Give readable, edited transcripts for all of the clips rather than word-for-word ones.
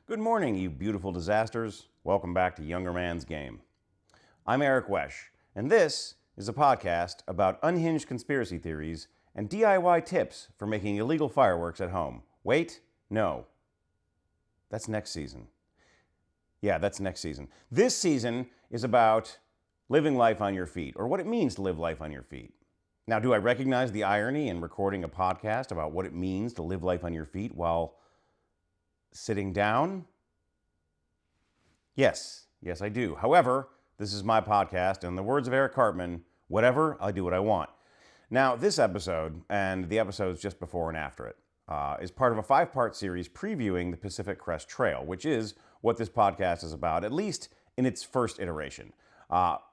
Good morning, you beautiful disasters. Welcome back to Younger Man's Game. I'm Eric Wech, and this is a podcast about unhinged conspiracy theories and DIY tips for making illegal fireworks at home. Wait, no. That's next season. Yeah, that's next season. This season is about living life on your feet, or what it means to live life on your feet. Now, do I recognize the irony in recording a podcast about what it means to live life on your feet while sitting down? Yes, I do. However, this is my podcast, and in the words of Eric Cartman, whatever, I do what I want. Now, this episode, and the episodes just before and after it, is part of a 5-part series previewing the Pacific Crest Trail, which is what this podcast is about, at least in its first iteration.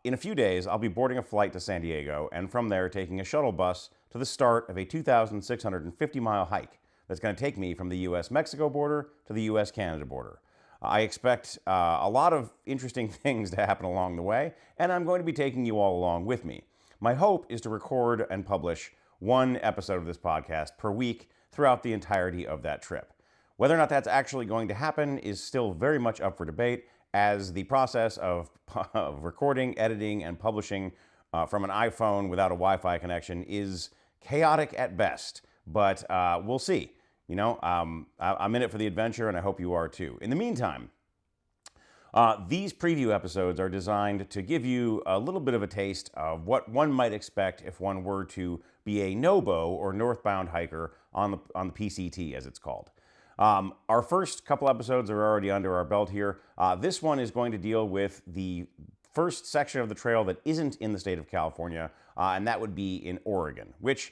In a few days, I'll be boarding a flight to San Diego, and from there taking a shuttle bus to the start of a 2,650-mile hike that's going to take me from the U.S.-Mexico border to the U.S.-Canada border. I expect a lot of interesting things to happen along the way, and I'm going to be taking you all along with me. My hope is to record and publish one episode of this podcast per week throughout the entirety of that trip. Whether or not that's actually going to happen is still very much up for debate, as the process of recording, editing, and publishing from an iPhone without a Wi-Fi connection is chaotic at best, but we'll see. You know, I'm in it for the adventure, and I hope you are too. In the meantime, these preview episodes are designed to give you a little bit of a taste of what one might expect if one were to be a NOBO, or northbound hiker, on the PCT, as it's called. Our first couple episodes are already under our belt here. This one is going to deal with the first section of the trail that isn't in the state of California, and that would be in Oregon, which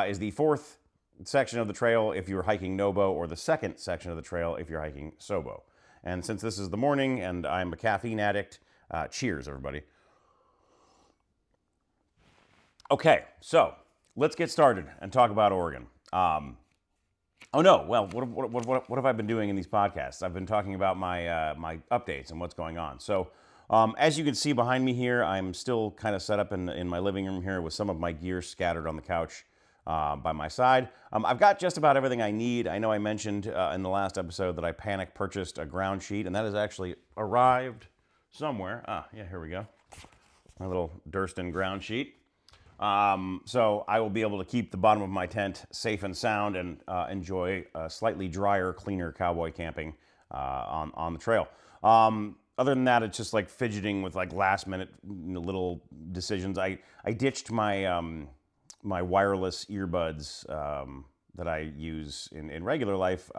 is the fourth section of the trail if you're hiking NOBO, or the second section of the trail if you're hiking SOBO. And since this is the morning and I'm a caffeine addict, cheers, everybody. Okay, so let's get started and talk about Oregon. Oh no, well, what have I been doing in these podcasts? I've been talking about my updates and what's going on. So as you can see behind me here, I'm still kind of set up in my living room here with some of my gear scattered on the couch by my side. I've got just about everything I need. I know I mentioned in the last episode that I panic purchased a ground sheet, and that has actually arrived somewhere. Yeah, here we go. My little Durston ground sheet. So I will be able to keep the bottom of my tent safe and sound and enjoy slightly drier, cleaner cowboy camping on the trail. Other than that, it's just like fidgeting with like last minute little decisions. I ditched my my wireless earbuds that I use in regular life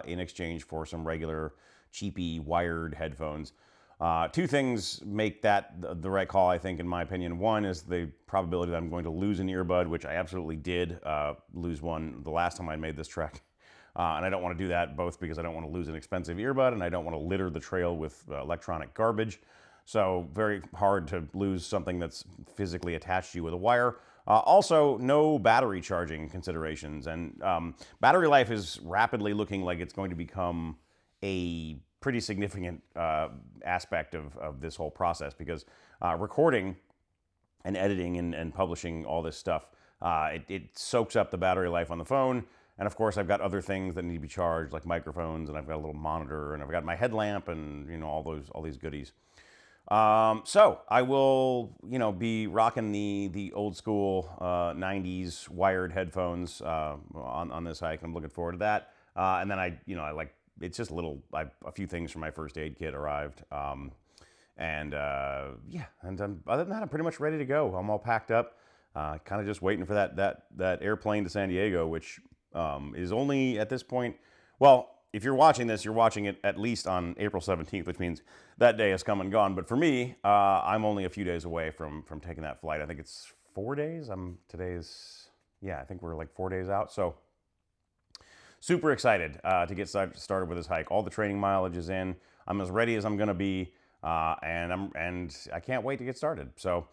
in exchange for some regular cheapy wired headphones. Two things make that the right call, I think, in my opinion. One is the probability that I'm going to lose an earbud, which I absolutely did lose one the last time I made this trek. And I don't want to do that, both because I don't want to lose an expensive earbud and I don't want to litter the trail with electronic garbage. So very hard to lose something that's physically attached to you with a wire. Also, no battery charging considerations. And battery life is rapidly looking like it's going to become a pretty significant aspect of this whole process, because recording and editing and publishing all this stuff, it soaks up the battery life on the phone. And of course, I've got other things that need to be charged, like microphones, and I've got a little monitor, and I've got my headlamp, and all these goodies. So I will, be rocking the old school 90s wired headphones on this hike. I'm looking forward to that. And then I like, it's just a few things from my first aid kit arrived. And other than that, I'm pretty much ready to go. I'm all packed up, kind of just waiting for that airplane to San Diego, which is only at this point, well, if you're watching this, you're watching it at least on April 17th, which means that day has come and gone. But for me, I'm only a few days away from taking that flight. I think it's 4 days. I think we're like 4 days out. So super excited to get started with this hike. All the training mileage is in. I'm as ready as I'm going to be, and I can't wait to get started. So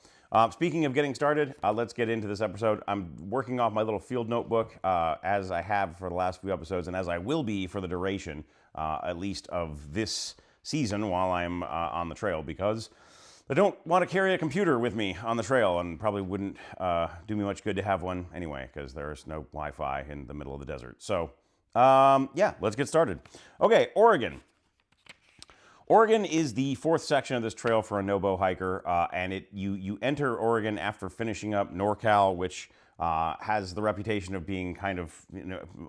speaking of getting started, let's get into this episode. I'm working off my little field notebook as I have for the last few episodes, and as I will be for the duration, at least of this season while I'm on the trail, because I don't want to carry a computer with me on the trail, and probably wouldn't do me much good to have one anyway, because there's no Wi-Fi in the middle of the desert. So yeah, let's get started. Okay, Oregon. Oregon is the fourth section of this trail for a no-bow hiker, and you enter Oregon after finishing up NorCal, which has the reputation of being kind of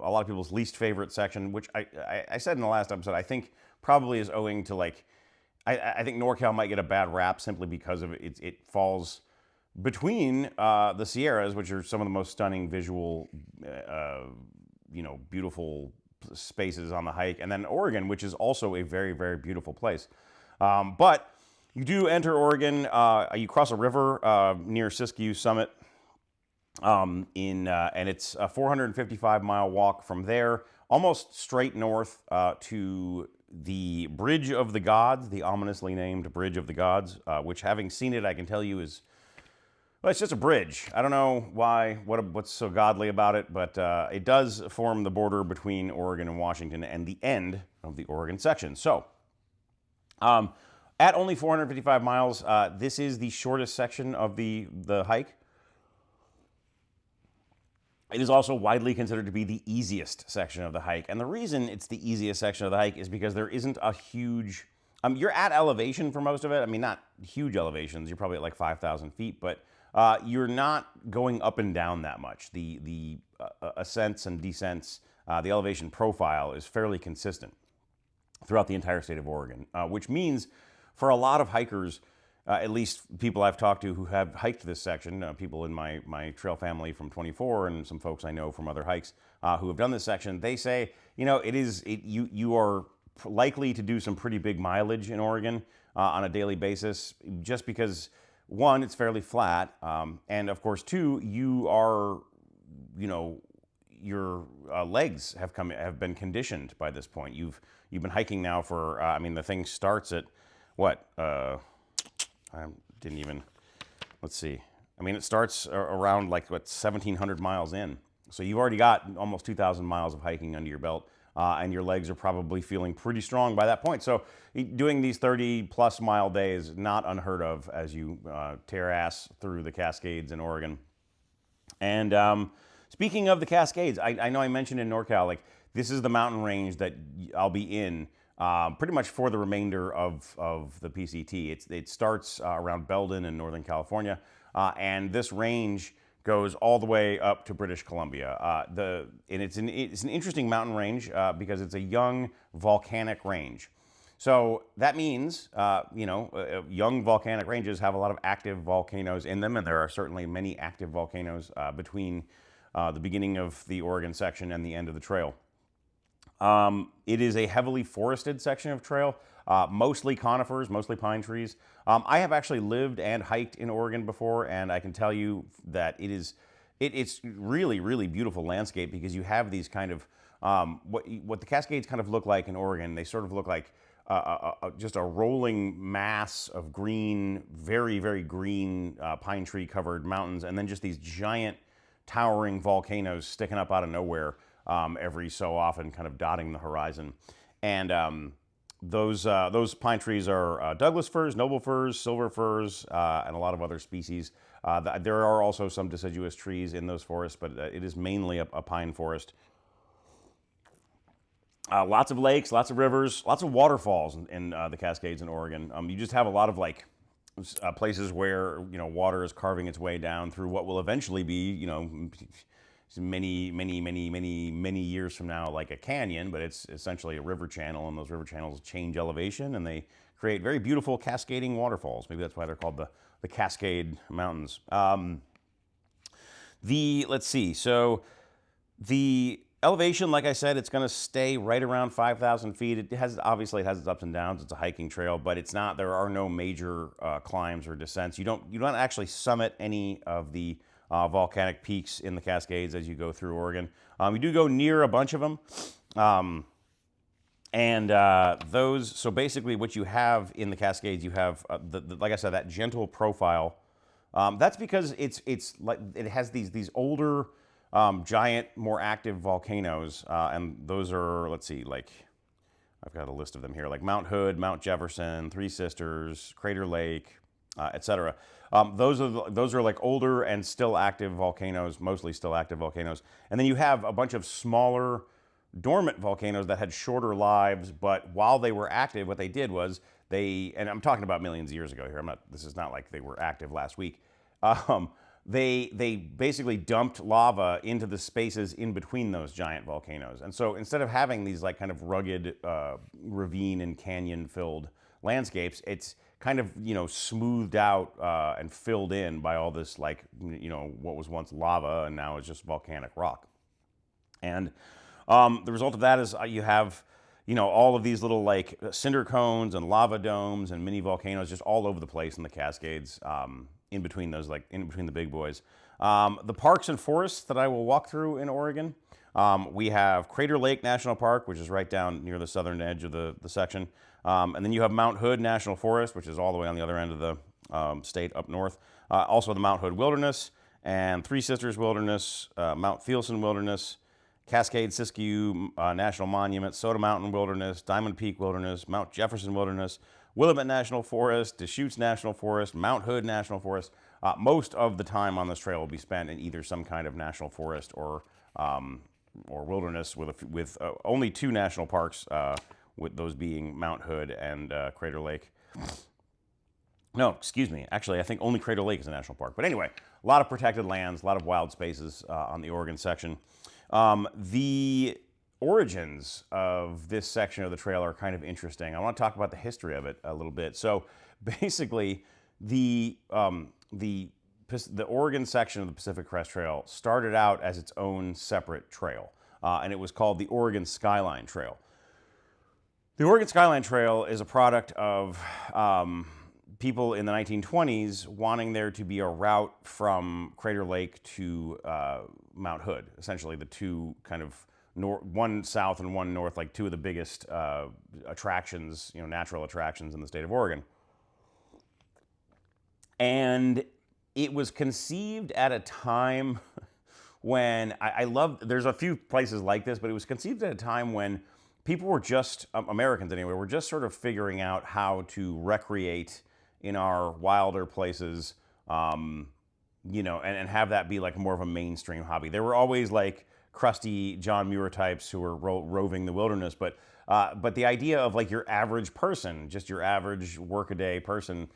a lot of people's least favorite section, which I said in the last episode, I think probably is owing to like, I think NorCal might get a bad rap simply because of it falls between the Sierras, which are some of the most stunning visual, beautiful spaces on the hike, and then Oregon, which is also a very, very beautiful place. But you do enter Oregon, you cross a river near Siskiyou Summit, and it's a 455-mile walk from there, almost straight north to the Bridge of the Gods, the ominously named Bridge of the Gods, which, having seen it, I can tell you is, well, it's just a bridge. I don't know what's so godly about it, but it does form the border between Oregon and Washington and the end of the Oregon section. So, at only 455 miles, this is the shortest section of the hike. It is also widely considered to be the easiest section of the hike. And the reason it's the easiest section of the hike is because there isn't a huge, you're at elevation for most of it. I mean, not huge elevations. You're probably at like 5,000 feet, but you're not going up and down that much. The ascents and descents, the elevation profile is fairly consistent throughout the entire state of Oregon, which means for a lot of hikers, at least people I've talked to who have hiked this section, people in my trail family from 24 and some folks I know from other hikes who have done this section, they say, you are likely to do some pretty big mileage in Oregon on a daily basis, just because, one, it's fairly flat, and of course, two, you are, your legs have been conditioned by this point. You've been hiking now for, the thing starts at what? I didn't even, let's see. It starts around like 1,700 miles in. So you've already got almost 2,000 miles of hiking under your belt, and your legs are probably feeling pretty strong by that point. So doing these 30-plus mile days, not unheard of as you tear ass through the Cascades in Oregon. And speaking of the Cascades, I know I mentioned in NorCal, like, this is the mountain range that I'll be in pretty much for the remainder of the PCT. It starts around Belden in Northern California, and this range goes all the way up to British Columbia. And it's an interesting mountain range because it's a young volcanic range. So that means, young volcanic ranges have a lot of active volcanoes in them, and there are certainly many active volcanoes between the beginning of the Oregon section and the end of the trail. It is a heavily forested section of trail, mostly conifers, mostly pine trees. I have actually lived and hiked in Oregon before, and I can tell you that it's really, really beautiful landscape, because you have these kind of, what the Cascades kind of look like in Oregon. They sort of look like just a rolling mass of green, very, very green pine tree covered mountains, and then just these giant towering volcanoes sticking up out of nowhere. Every so often, kind of dotting the horizon. And those pine trees are Douglas firs, noble firs, silver firs, and a lot of other species. There are also some deciduous trees in those forests, but it is mainly a pine forest. Lots of lakes, lots of rivers, lots of waterfalls in the Cascades in Oregon. You just have a lot of places where water is carving its way down through what will eventually be many years from now, like a canyon, but it's essentially a river channel, and those river channels change elevation and they create very beautiful cascading waterfalls. Maybe that's why they're called the Cascade Mountains. Let's see, so the elevation, like I said, it's going to stay right around 5,000 feet. It has its ups and downs. It's a hiking trail, but there are no major climbs or descents. You don't actually summit any of the volcanic peaks in the Cascades as you go through Oregon. You do go near a bunch of them. So basically what you have in the Cascades, you have, like I said, that gentle profile. That's because it has these older, giant, more active volcanoes. And those are, let's see, I've got a list of them here, like Mount Hood, Mount Jefferson, Three Sisters, Crater Lake, etc. Those are like older and still active volcanoes, mostly still active volcanoes. And then you have a bunch of smaller dormant volcanoes that had shorter lives, but while they were active, what they did was and I'm talking about millions of years ago here. This is not like they were active last week. Um, they basically dumped lava into the spaces in between those giant volcanoes. And so instead of having these like kind of rugged ravine and canyon filled landscapes, it's kind of, smoothed out and filled in by all this like, what was once lava and now is just volcanic rock. And the result of that is you have, all of these little like cinder cones and lava domes and mini volcanoes just all over the place in the Cascades, in between those, like in between the big boys. The parks and forests that I will walk through in Oregon, we have Crater Lake National Park, which is right down near the southern edge of the section. And then you have Mount Hood National Forest, which is all the way on the other end of the state up north. Also the Mount Hood Wilderness and Three Sisters Wilderness, Mount Thielsen Wilderness, Cascade Siskiyou National Monument, Soda Mountain Wilderness, Diamond Peak Wilderness, Mount Jefferson Wilderness, Willamette National Forest, Deschutes National Forest, Mount Hood National Forest. Most of the time on this trail will be spent in either some kind of national forest or wilderness, with only 2 national parks, with those being Mount Hood and Crater Lake. No, excuse me. Actually, I think only Crater Lake is a national park. But anyway, a lot of protected lands, a lot of wild spaces on the Oregon section. The origins of this section of the trail are kind of interesting. I want to talk about the history of it a little bit. So basically, the Oregon section of the Pacific Crest Trail started out as its own separate trail, and it was called the Oregon Skyline Trail. The Oregon Skyline Trail is a product of people in the 1920s wanting there to be a route from Crater Lake to Mount Hood, essentially the two kind of one south and one north, like 2 of the biggest attractions, natural attractions in the state of Oregon. And it was conceived at a time when there's a few places like this, but it was conceived at a time when people were just, Americans anyway, were just sort of figuring out how to recreate in our wilder places, and have that be like more of a mainstream hobby. There were always like crusty John Muir types who were roving the wilderness, but the idea of like your average person, just your average workaday person,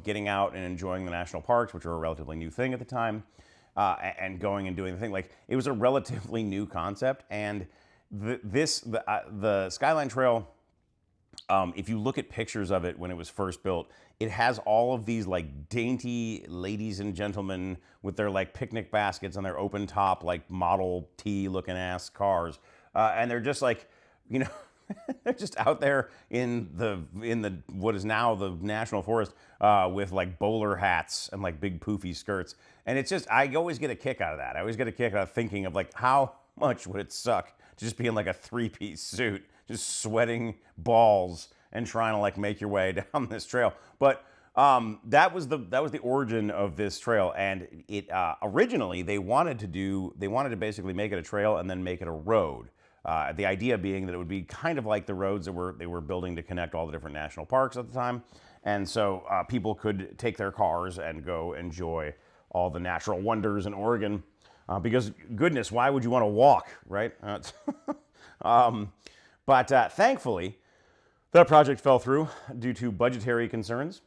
getting out and enjoying the national parks, which were a relatively new thing at the time, and going and doing the thing, like it was a relatively new concept. And the Skyline Trail, if you look at pictures of it when it was first built, it has all of these like dainty ladies and gentlemen with their like picnic baskets on their open top, like Model T looking ass cars. And they're just like, they're just out there in the what is now the National Forest, with like bowler hats and like big poofy skirts. And it's just, I always get a kick out of that. I always get a kick out of thinking of like, how much would it suck to just be in like a 3-piece suit, just sweating balls and trying to like make your way down this trail. But that was the origin of this trail. And it originally they wanted to basically make it a trail and then make it a road. The idea being that it would be kind of like the roads that they were building to connect all the different national parks at the time. And so people could take their cars and go enjoy all the natural wonders in Oregon. Because goodness, why would you want to walk, right? But thankfully, that project fell through due to budgetary concerns.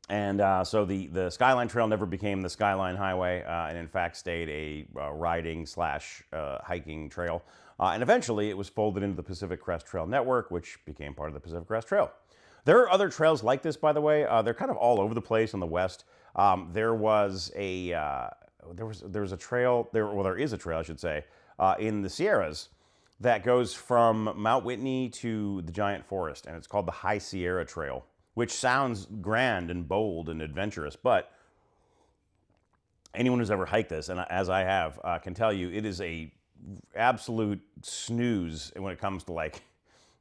And so the Skyline Trail never became the Skyline Highway, and in fact stayed a riding / hiking trail. And eventually it was folded into the Pacific Crest Trail Network, which became part of the Pacific Crest Trail. There are other trails like this, by the way. They're kind of all over the place in the West. There is a trail, I should say, in the Sierras that goes from Mount Whitney to the Giant Forest, and it's called the High Sierra Trail, which sounds grand and bold and adventurous, but anyone who's ever hiked this, and as I have, can tell you it is a absolute snooze when it comes to like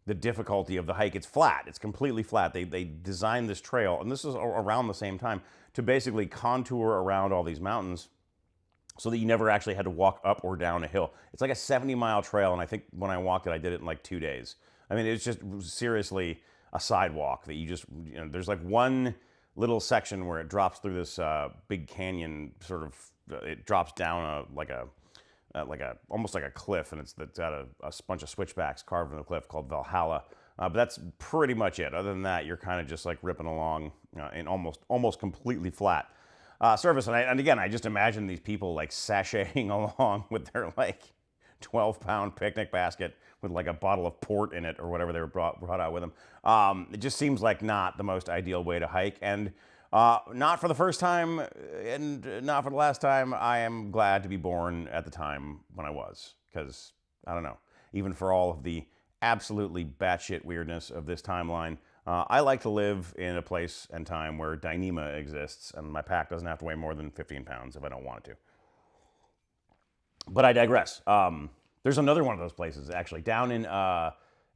the difficulty of the hike. It's flat. It's completely flat. They designed this trail, and this is around the same time, to basically contour around all these mountains so that you never actually had to walk up or down a hill. It's like a 70-mile trail, and I think when I walked it, I did it in like 2 days. I mean, it's just seriously a sidewalk that you just, there's like one little section where it drops through this big canyon, sort of, it drops down like a almost like a cliff, and it's got a bunch of switchbacks carved in the cliff called Valhalla. But that's pretty much it. Other than that, you're kind of just like ripping along in almost completely flat surface. And again, I just imagine these people like sashaying along with their like 12-pound picnic basket with like a bottle of port in it or whatever they were brought out with them. It just seems like not the most ideal way to hike. And not for the first time and not for the last time. I am glad to be born at the time when I was, because I don't know, even for all of the absolutely batshit weirdness of this timeline, I like to live in a place and time where Dyneema exists and my pack doesn't have to weigh more than 15 pounds if I don't want it to. But I digress. There's another one of those places actually down in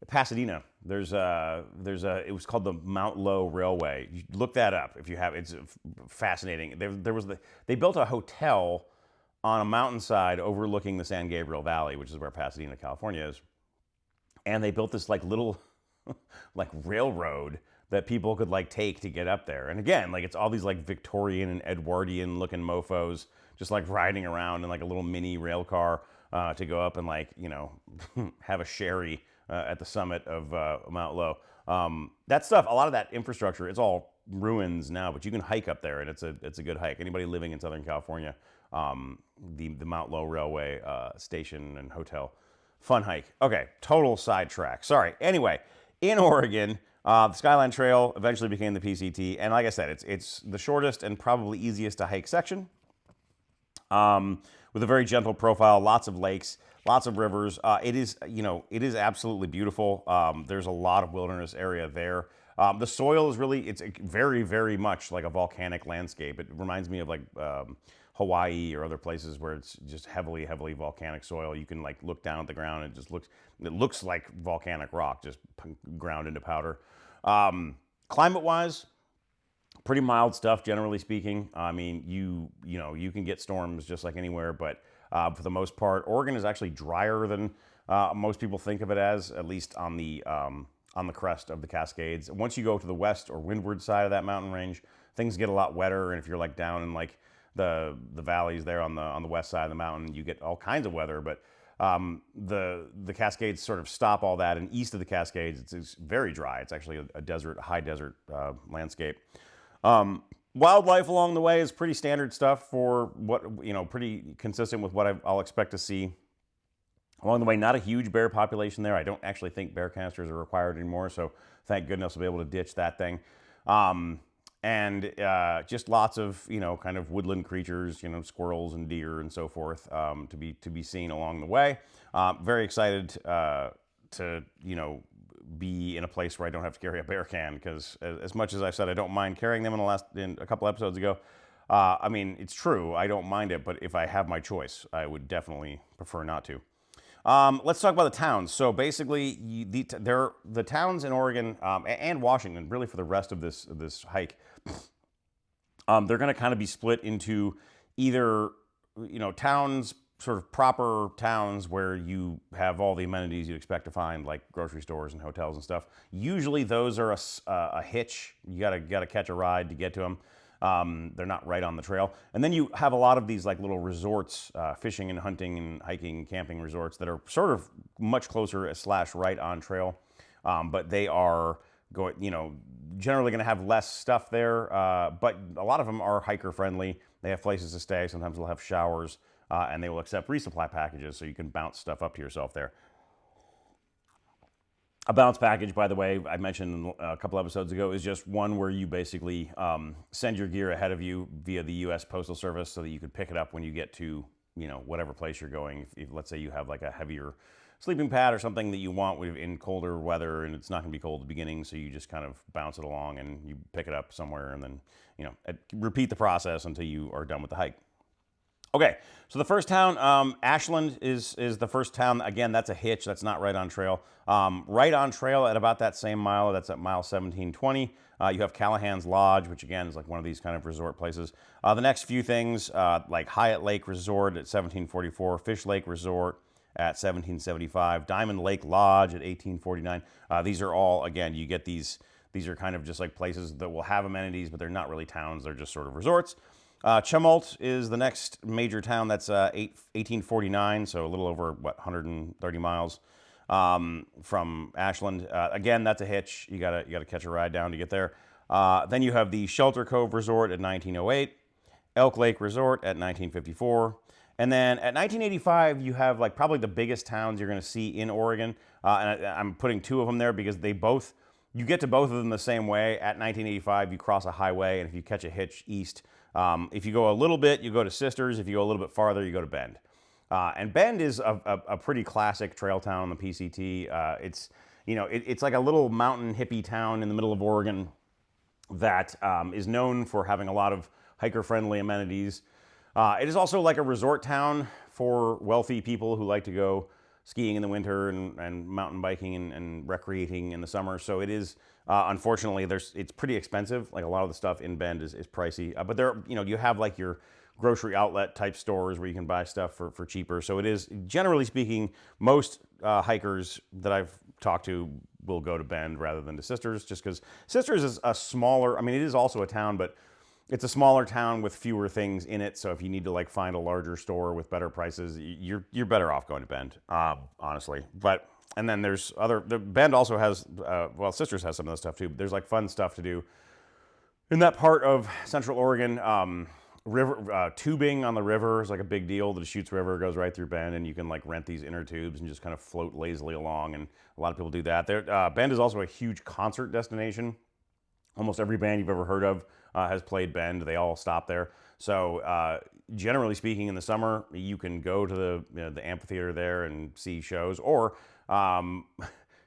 Pasadena. It was called the Mount Low Railway. You look that up if you have. It's fascinating. They built a hotel on a mountainside overlooking the San Gabriel Valley, which is where Pasadena, California is. And they built this like little like railroad that people could like take to get up there. And again, like it's all these like Victorian and Edwardian looking mofos just like riding around in like a little mini rail car to go up and like, have a sherry at the summit of Mount Low. That stuff, a lot of that infrastructure, it's all ruins now, but you can hike up there and it's a good hike. Anybody living in Southern California, the Mount Low Railway station and hotel, fun hike. Okay, total sidetrack. Sorry. Anyway, in Oregon, the Skyline Trail eventually became the PCT, and like I said, it's the shortest and probably easiest to hike section. With a very gentle profile, lots of lakes, lots of rivers. It is absolutely beautiful. There's a lot of wilderness area there. The soil is it's very, very much like a volcanic landscape. It reminds me of like Hawaii or other places where it's just heavily, heavily volcanic soil. You can like look down at the ground and it looks like volcanic rock, just ground into powder. Climate-wise, pretty mild stuff, generally speaking. I mean, you can get storms just like anywhere, but for the most part, Oregon is actually drier than most people think of it as, at least on the crest of the Cascades. Once you go to the west or windward side of that mountain range, things get a lot wetter. And if you're like down in like the valleys there on the west side of the mountain, you get all kinds of weather. But the Cascades sort of stop all that, and east of the Cascades, it's very dry. It's actually a high desert landscape. Wildlife along the way is pretty standard stuff for what, pretty consistent with what I'll expect to see along the way. Not a huge bear population there. I don't actually think bear casters are required anymore, so thank goodness I'll be able to ditch that thing. And just lots of, kind of woodland creatures, squirrels and deer and so forth, to be seen along the way. Very excited to, be in a place where I don't have to carry a bear can, because as much as I've said I don't mind carrying them in a couple episodes ago, I mean, it's true, I don't mind it, but if I have my choice, I would definitely prefer not to. Let's talk about the towns. So basically, the towns in Oregon and Washington, really for the rest of this hike, they're going to kind of be split into either, towns, sort of proper towns where you have all the amenities you'd expect to find, like grocery stores and hotels and stuff. Usually those are a hitch. You gotta catch a ride to get to them. They're not right on the trail. And then you have a lot of these like little resorts, fishing and hunting and hiking and camping resorts that are sort of much closer / right on trail. But they are generally going to have less stuff there. But a lot of them are hiker friendly. They have places to stay. Sometimes they'll have showers. And they will accept resupply packages, so you can bounce stuff up to yourself there. A bounce package, by the way, I mentioned a couple episodes ago, is just one where you basically send your gear ahead of you via the U.S. Postal Service so that you can pick it up when you get to, whatever place you're going. If let's say you have like a heavier sleeping pad or something that you want in colder weather, and it's not going to be cold at the beginning, so you just kind of bounce it along and you pick it up somewhere, and then, repeat the process until you are done with the hike. Okay, so the first town, Ashland is the first town. Again, that's a hitch. That's not right on trail. Right on trail at about that same mile, that's at mile 1720. You have Callahan's Lodge, which again is like one of these kind of resort places. The next few things, like Hyatt Lake Resort at 1744, Fish Lake Resort at 1775, Diamond Lake Lodge at 1849. These are all, again, you get these are kind of just like places that will have amenities, but they're not really towns. They're just sort of resorts. Chemult is the next major town. That's 1849, so a little over, 130 miles from Ashland. Again, that's a hitch. You gotta catch a ride down to get there. Then you have the Shelter Cove Resort at 1908, Elk Lake Resort at 1954. And then at 1985, you have like probably the biggest towns you're going to see in Oregon. And I'm putting two of them there because you get to both of them the same way. At 1985, you cross a highway, and if you catch a hitch east, if you go a little bit, you go to Sisters. If you go a little bit farther, you go to Bend. And Bend is a pretty classic trail town on the PCT. It's like a little mountain hippie town in the middle of Oregon that is known for having a lot of hiker-friendly amenities. It is also like a resort town for wealthy people who like to go skiing in the winter and mountain biking and recreating in the summer. So it is, unfortunately, it's pretty expensive. Like a lot of the stuff in Bend is pricey. But you have like your grocery outlet type stores where you can buy stuff for cheaper. So it is, generally speaking, most hikers that I've talked to will go to Bend rather than to Sisters, just because Sisters is a smaller, I mean, it is also a town, but it's a smaller town with fewer things in it. So if you need to like find a larger store with better prices, you're better off going to Bend, honestly. And then there's Bend also has, Sisters has some of the stuff too. But there's like fun stuff to do in that part of Central Oregon. River tubing on the river is like a big deal. The Deschutes River goes right through Bend, and you can like rent these inner tubes and just kind of float lazily along. And a lot of people do that. Bend is also a huge concert destination. Almost every band you've ever heard of has played Bend. They all stop there. So generally speaking, in the summer, you can go to the amphitheater there and see shows. Or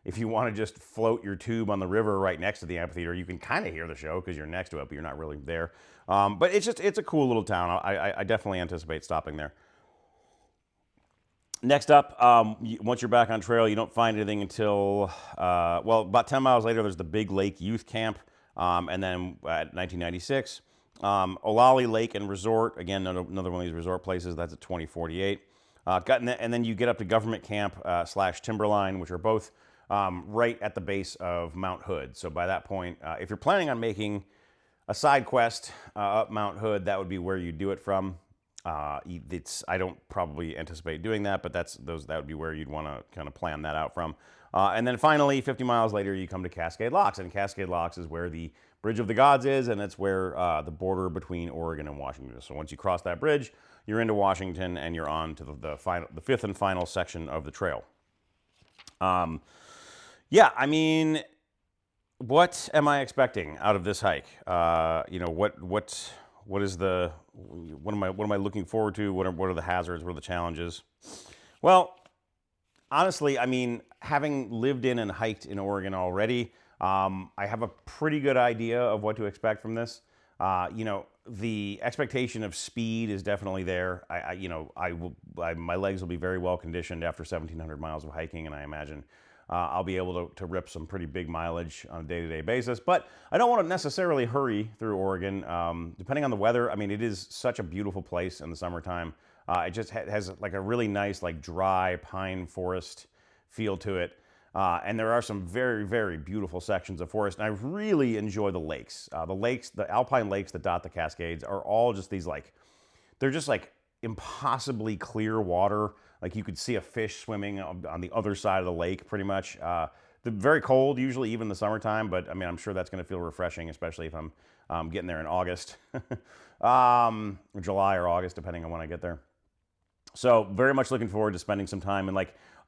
if you want to just float your tube on the river right next to the amphitheater, you can kind of hear the show because you're next to it, but you're not really there. But it's a cool little town. I definitely anticipate stopping there. Next up, once you're back on trail, you don't find anything until, about 10 miles later, there's the Big Lake Youth Camp. And then at 1996, Olali Lake and Resort, again, another one of these resort places, that's at 2048. And then you get up to Government Camp / Timberline, which are both right at the base of Mount Hood. So by that point, if you're planning on making a side quest up Mount Hood, that would be where you do it from. I don't probably anticipate doing that, but that would be where you'd want to kind of plan that out from. And then finally, 50 miles later, you come to Cascade Locks, and Cascade Locks is where the Bridge of the Gods is, and it's where the border between Oregon and Washington is. So once you cross that bridge, you're into Washington, and you're on to the fifth and final section of the trail. I mean, what am I expecting out of this hike? What am I looking forward to? What are the hazards? What are the challenges? Well, honestly, I mean, having lived in and hiked in Oregon already, I have a pretty good idea of what to expect from this. The expectation of speed is definitely there. My legs will be very well conditioned after 1,700 miles of hiking, and I imagine I'll be able to rip some pretty big mileage on a day-to-day basis. But I don't want to necessarily hurry through Oregon. Depending on the weather, I mean, it is such a beautiful place in the summertime. It just has like a really nice, like dry pine forest feel to it. And there are some very, very beautiful sections of forest. And I really enjoy the lakes. The alpine lakes that dot the Cascades are all just they're just like impossibly clear water. Like you could see a fish swimming on the other side of the lake pretty much. They're very cold, usually even in the summertime, but I mean, I'm sure that's going to feel refreshing, especially if I'm getting there in August. July or August, depending on when I get there. So very much looking forward to spending some time, and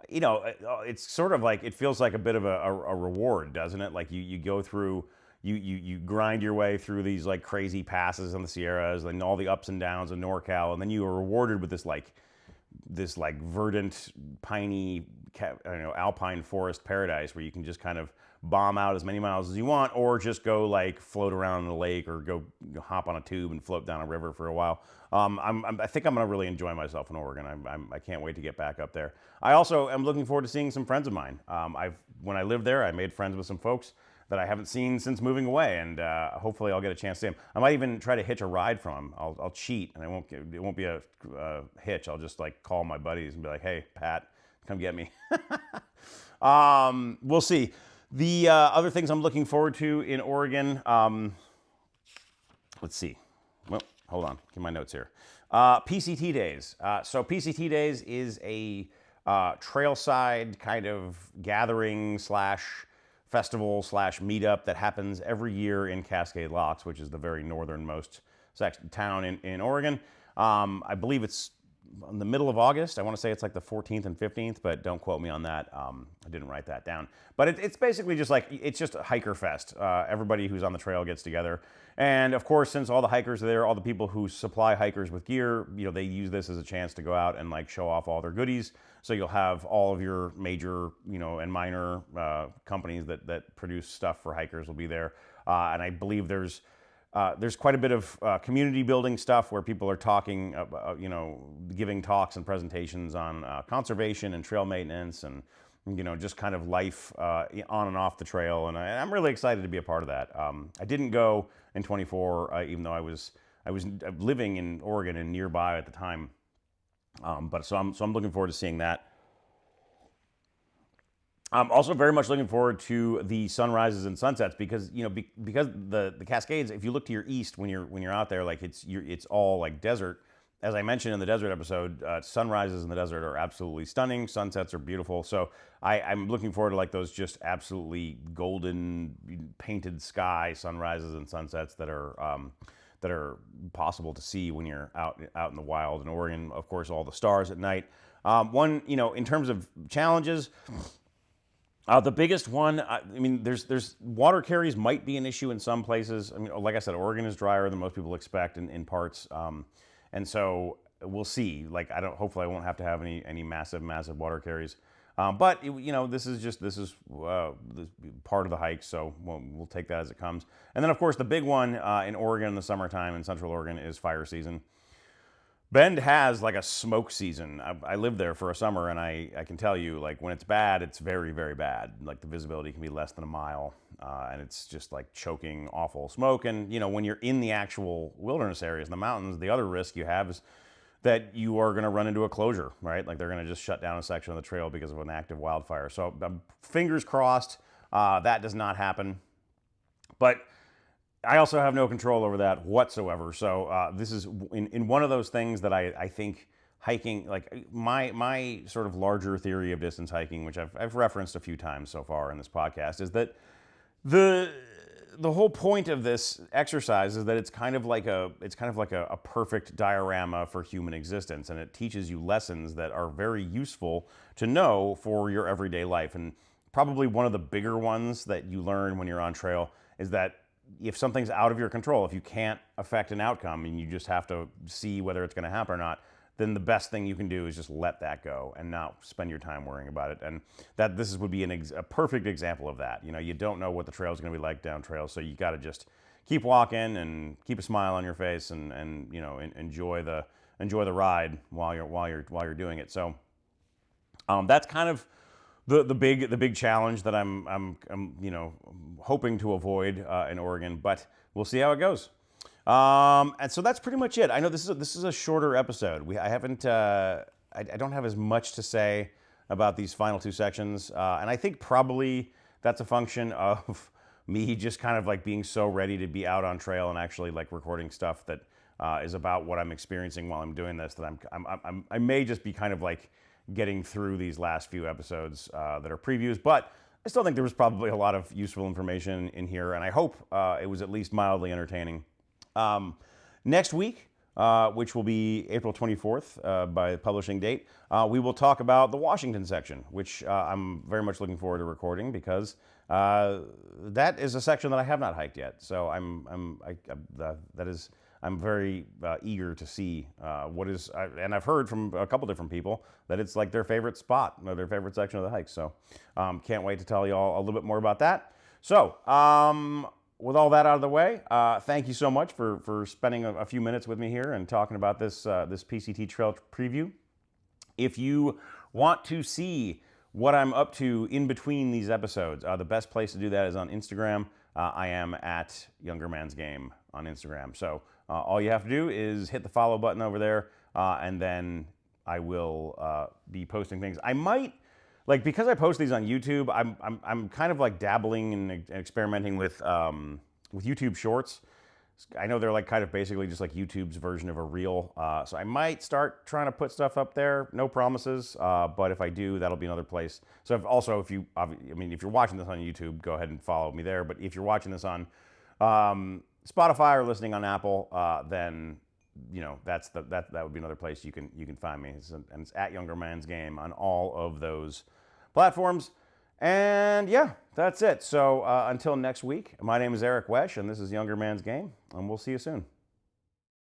it's sort of like, it feels like a bit of a reward, doesn't it? Like you go through, you grind your way through these like crazy passes in the Sierras and all the ups and downs of NorCal, and then you are rewarded with this verdant, piney, alpine forest paradise where you can just kind of bomb out as many miles as you want, or just go like float around in the lake, or go hop on a tube and float down a river for a while. I think I'm going to really enjoy myself in Oregon. I can't wait to get back up there. I also am looking forward to seeing some friends of mine. When I lived there, I made friends with some folks that I haven't seen since moving away, and hopefully I'll get a chance to see them. I might even try to hitch a ride from them. I'll cheat, and it won't be a hitch. I'll just like call my buddies and be like, "Hey, Pat, come get me." We'll see. The other things I'm looking forward to in Oregon, let's see. Well, hold on, get my notes here. PCT Days. So PCT Days is a trailside kind of gathering slash festival slash meetup that happens every year in Cascade Locks, which is the very northernmost town in Oregon. I believe it's in the middle of August. I want to say it's like the 14th and 15th, but don't quote me on that. I didn't write that down. But it's basically just like, it's just a hiker fest. Everybody who's on the trail gets together. And of course, since all the hikers are there, all the people who supply hikers with gear, they use this as a chance to go out and like show off all their goodies. So you'll have all of your major, and minor companies that produce stuff for hikers will be there. And I believe there's quite a bit of community building stuff where people are talking, giving talks and presentations on conservation and trail maintenance and, just kind of life on and off the trail. And I'm really excited to be a part of that. I didn't go in 24, even though I was living in Oregon and nearby at the time. But so I'm looking forward to seeing that. I'm also very much looking forward to the sunrises and sunsets because because the Cascades. If you look to your east when you're out there, like it's all like desert. As I mentioned in the desert episode, sunrises in the desert are absolutely stunning. Sunsets are beautiful. So I'm looking forward to like those just absolutely golden painted sky sunrises and sunsets that are possible to see when you're out in the wild in Oregon. Of course, all the stars at night. In terms of challenges. The biggest one, there's water carries might be an issue in some places. Like I said, Oregon is drier than most people expect in parts, and so we'll see. Like hopefully I won't have to have any massive water carries. But this is part of the hike, so we'll take that as it comes. And then of course the big one in Oregon in the summertime in Central Oregon is fire season. Bend has like a smoke season. I lived there for a summer, and I can tell you, like when it's bad, it's very, very bad. Like the visibility can be less than a mile, and it's just like choking, awful smoke. And when you're in the actual wilderness areas, in the mountains, the other risk you have is that you are going to run into a closure, right? Like they're going to just shut down a section of the trail because of an active wildfire. So fingers crossed that does not happen. But I also have no control over that whatsoever. So this is in one of those things that I think hiking, like my sort of larger theory of distance hiking, which I've referenced a few times so far in this podcast, is that the whole point of this exercise is that it's kind of like a perfect diorama for human existence, and it teaches you lessons that are very useful to know for your everyday life. And probably one of the bigger ones that you learn when you're on trail is that if something's out of your control, if you can't affect an outcome and you just have to see whether it's going to happen or not, then the best thing you can do is just let that go and not spend your time worrying about it. And this would be a perfect example of that. You don't know what the trail is going to be like down trail, so you got to just keep walking and keep a smile on your face and enjoy the ride while you're doing it. So that's kind of the big challenge that I'm hoping to avoid in Oregon, but we'll see how it goes. And so that's pretty much it. I know this is a shorter episode. I don't have as much to say about these final two sections, and I think probably that's a function of me just kind of like being so ready to be out on trail and actually like recording stuff that is about what I'm experiencing while I'm doing this. That I may just be kind of like getting through these last few episodes that are previews, but I still think there was probably a lot of useful information in here, and I hope it was at least mildly entertaining. Next week, which will be April 24th by publishing date, we will talk about the Washington section, which I'm very much looking forward to recording because that is a section that I have not hiked yet. So I'm very eager to see and I've heard from a couple different people that it's like their favorite spot, or their favorite section of the hike. So can't wait to tell you all a little bit more about that. So with all that out of the way, thank you so much for spending a few minutes with me here and talking about this PCT trail preview. If you want to see what I'm up to in between these episodes, the best place to do that is on Instagram. I am at Younger Man's Game on Instagram. So all you have to do is hit the follow button over there, and then I will be posting things. I might, like, because I post these on YouTube, I'm kind of like dabbling and experimenting with YouTube Shorts. I know they're like kind of basically just like YouTube's version of a reel. So I might start trying to put stuff up there. No promises, but if I do, that'll be another place. So if you're watching this on YouTube, go ahead and follow me there. But if you're watching this on Spotify or listening on Apple, then that would be another place you can find me. And it's at Younger Man's Game on all of those platforms. And yeah, that's it. So until next week, my name is Eric Wech, and this is Younger Man's Game, and we'll see you soon.